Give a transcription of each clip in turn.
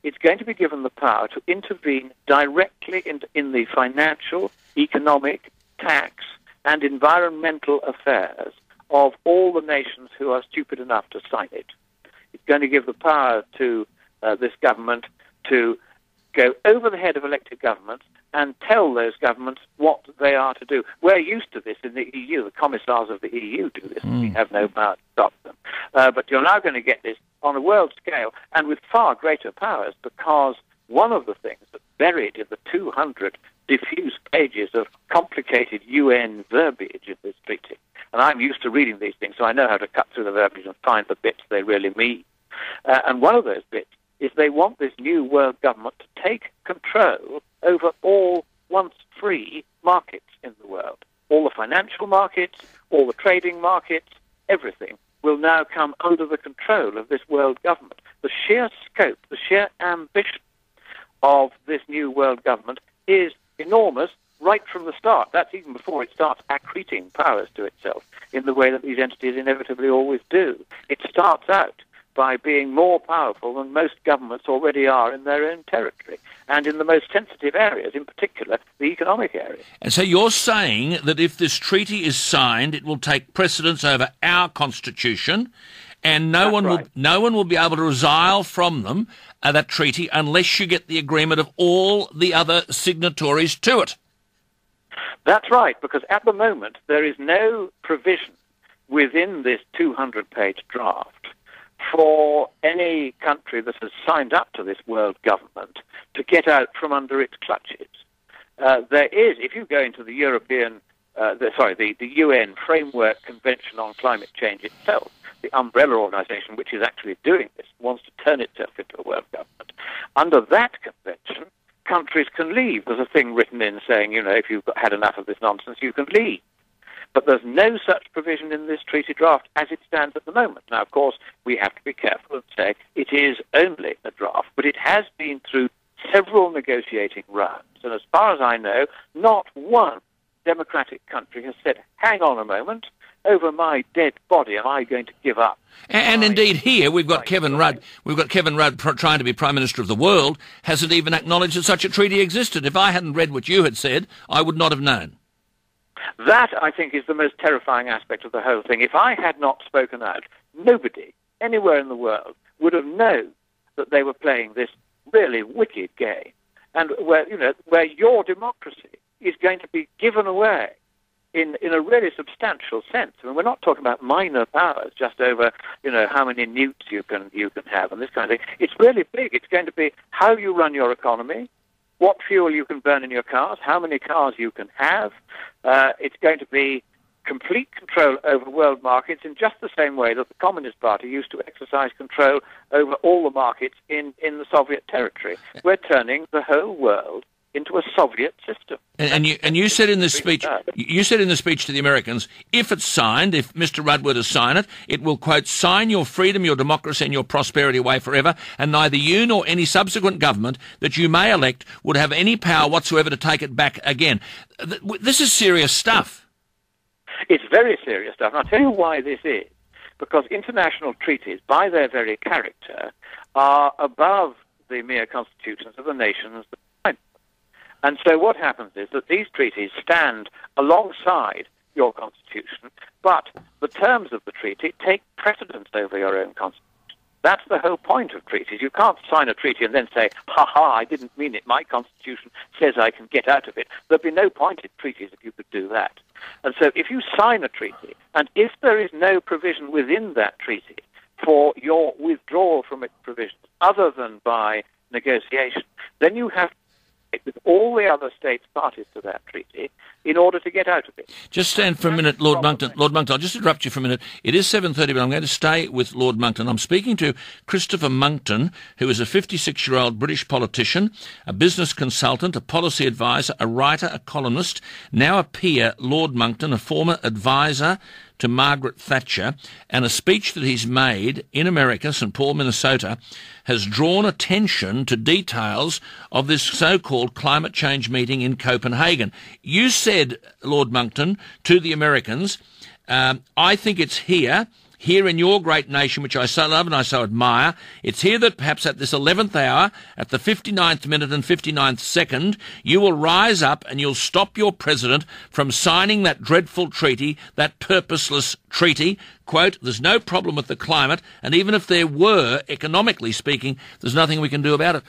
it's going to be given the power to intervene directly in the financial, economic, tax, and environmental affairs of all the nations who are stupid enough to sign it. It's going to give the power to this government to go over the head of elected governments and tell those governments what they are to do. We're used to this in the EU. The commissars of the EU do this. We have no power to stop them. But you're now going to get this on a world scale and with far greater powers, because one of the things that's buried in the 200 diffuse pages of complicated UN verbiage in this treaty, and I'm used to reading these things, so I know how to cut through the verbiage and find the bits they really mean. And one of those bits is they want this new world government to take control over all once free markets in the world. All the financial markets, all the trading markets, everything will now come under the control of this world government. The sheer scope, the sheer ambition of this new world government is enormous right from the start. That's even before it starts accreting powers to itself in the way that these entities inevitably always do. It starts out by being more powerful than most governments already are in their own territory, and in the most sensitive areas, in particular the economic areas. And so you're saying that if this treaty is signed, it will take precedence over our constitution, and no one will be able to resile from them, that treaty, unless you get the agreement of all the other signatories to it. That's right, because at the moment there is no provision within this 200-page draft for any country that has signed up to this world government to get out from under its clutches. There is, if you go into the the UN Framework Convention on Climate Change itself, the umbrella organization which is actually doing this, wants to turn itself into a world government. Under that convention, countries can leave. There's a thing written in saying, if you've had enough of this nonsense, you can leave. But there's no such provision in this treaty draft as it stands at the moment. Now, of course, we have to be careful and say it is only a draft, but it has been through several negotiating rounds. And as far as I know, not one democratic country has said, hang on a moment, over my dead body am I going to give up. And indeed here we've got Kevin Rudd. We've got Kevin Rudd trying to be Prime Minister of the world, hasn't even acknowledged that such a treaty existed. If I hadn't read what you had said, I would not have known. That, I think, is the most terrifying aspect of the whole thing. If I had not spoken out, nobody anywhere in the world would have known that they were playing this really wicked game, and where your democracy is going to be given away in a really substantial sense. I mean, we're not talking about minor powers just over, how many newts you can have and this kind of thing. It's really big. It's going to be how you run your economy, what fuel you can burn in your cars, how many cars you can have. It's going to be complete control over world markets in just the same way that the Communist Party used to exercise control over all the markets in the Soviet territory. We're turning the whole world into a Soviet system. And you said in this speech, to the Americans, if it's signed, if Mr. Rudd were to sign it, it will, quote, sign your freedom, your democracy and your prosperity away forever, and neither you nor any subsequent government that you may elect would have any power whatsoever to take it back again. This is serious stuff. It's very serious stuff. And I'll tell you why this is. Because international treaties, by their very character, are above the mere constitutions of the nations that sign them. And so what happens is that these treaties stand alongside your constitution, but the terms of the treaty take precedence over your own constitution. That's the whole point of treaties. You can't sign a treaty and then say, ha, I didn't mean it. My constitution says I can get out of it. There'd be no point in treaties if you could do that. And so if you sign a treaty, and if there is no provision within that treaty for your withdrawal from its provisions other than by negotiation, then you have to negotiate with all the other states parties to that treaty in order to get out of it. Just stand for a minute, Lord Monckton. Lord Monckton, I'll just interrupt you for a minute. It is 7:30, but I'm going to stay with Lord Monckton. I'm speaking to Christopher Monckton, who is a 56-year-old British politician, a business consultant, a policy advisor, a writer, a columnist, now a peer. Lord Monckton, a former advisor to Margaret Thatcher, and a speech that he's made in America, St. Paul, Minnesota, has drawn attention to details of this so-called climate change meeting in Copenhagen. You said, Lord Monckton, to the Americans, I think it's here, here in your great nation, which I so love and I so admire. It's here that perhaps at this 11th hour, at the 59th minute and 59th second, you will rise up and you'll stop your president from signing that dreadful treaty, that purposeless treaty. Quote, there's no problem with the climate, and even if there were, economically speaking, there's nothing we can do about it.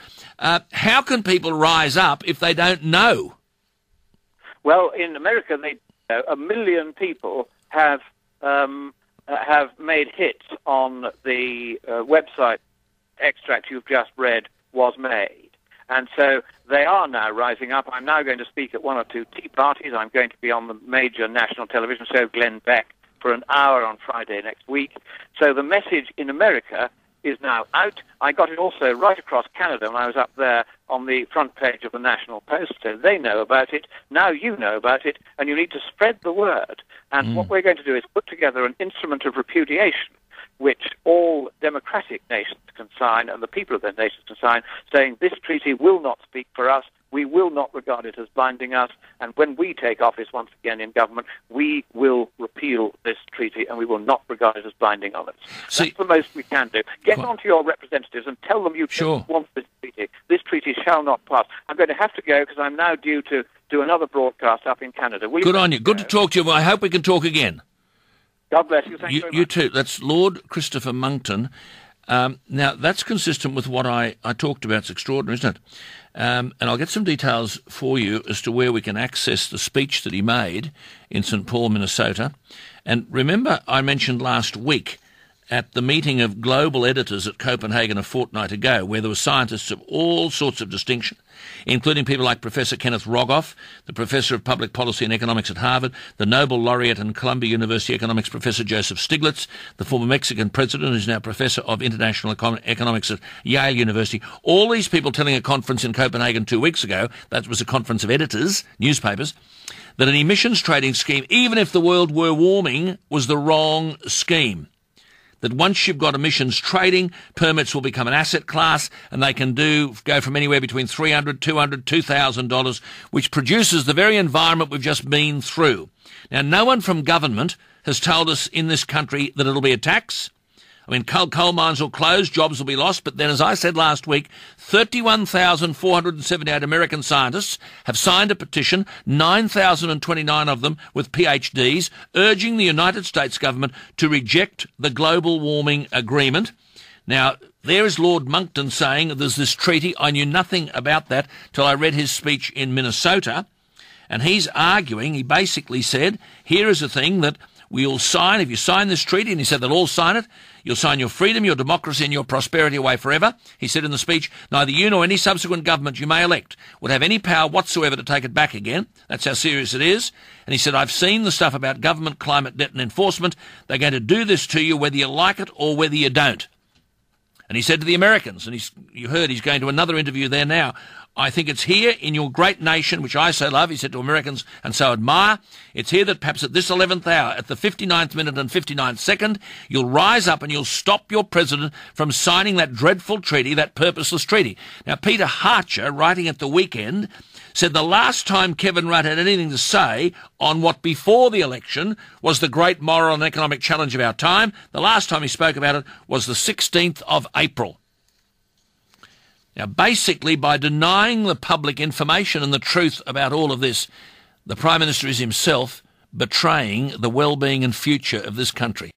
How can people rise up if they don't know? Well, in America, 1 million people have made hits on the website extract you've just read was made. And so they are now rising up. I'm now going to speak at one or two tea parties. I'm going to be on the major national television show, Glenn Beck, for an hour on Friday next week. So the message in America is now out. I got it also right across Canada when I was up there on the front page of the National Post, so they know about it. Now you know about it, and you need to spread the word. And what we're going to do is put together an instrument of repudiation, which all democratic nations can sign and the people of their nations can sign, saying this treaty will not speak for us, we will not regard it as binding us, and when we take office once again in government, we will repeal this treaty and we will not regard it as binding on us. That's the most we can do. Get on to your representatives and tell them you don't want this treaty. This treaty shall not pass. I'm going to have to go because I'm now due to do another broadcast up in Canada. Good on you. Good to talk to you. I hope we can talk again. God bless you. Thank you very much. You too. That's Lord Christopher Monckton. Now, that's consistent with what I talked about. It's extraordinary, isn't it? And I'll get some details for you as to where we can access the speech that he made in St. Paul, Minnesota. And remember, I mentioned last week at the meeting of global editors at Copenhagen a fortnight ago, where there were scientists of all sorts of distinction, including people like Professor Kenneth Rogoff, the Professor of Public Policy and Economics at Harvard, the Nobel Laureate and Columbia University Economics Professor Joseph Stiglitz, the former Mexican President who's now Professor of International Economics at Yale University. All these people telling a conference in Copenhagen 2 weeks ago, that was a conference of editors, newspapers, that an emissions trading scheme, even if the world were warming, was the wrong scheme. That once you've got emissions trading, permits will become an asset class and they can go from anywhere between $300, $200, $2,000, which produces the very environment we've just been through. Now, no one from government has told us in this country that it'll be a tax. I mean, coal mines will close, jobs will be lost, but then, as I said last week, 31,478 American scientists have signed a petition, 9,029 of them with PhDs, urging the United States government to reject the global warming agreement. Now, there is Lord Monckton saying there's this treaty. I knew nothing about that till I read his speech in Minnesota, and he's arguing, he basically said, here is a thing that we'll sign, if you sign this treaty, and he said they'll all sign it, you'll sign your freedom, your democracy and your prosperity away forever. He said in the speech, neither you nor any subsequent government you may elect would have any power whatsoever to take it back again. That's how serious it is. And he said, I've seen the stuff about government, climate, debt and enforcement. They're going to do this to you whether you like it or whether you don't. And he said to the Americans, and you heard he's going to another interview there now, I think it's here in your great nation, which I so love, he said to Americans, and so admire, it's here that perhaps at this 11th hour, at the 59th minute and 59th second, you'll rise up and you'll stop your president from signing that dreadful treaty, that purposeless treaty. Now, Peter Harcher, writing at the weekend, said the last time Kevin Rudd had anything to say on what before the election was the great moral and economic challenge of our time, the last time he spoke about it was the 16th of April. Now, basically, by denying the public information and the truth about all of this, the Prime Minister is himself betraying the well-being and future of this country.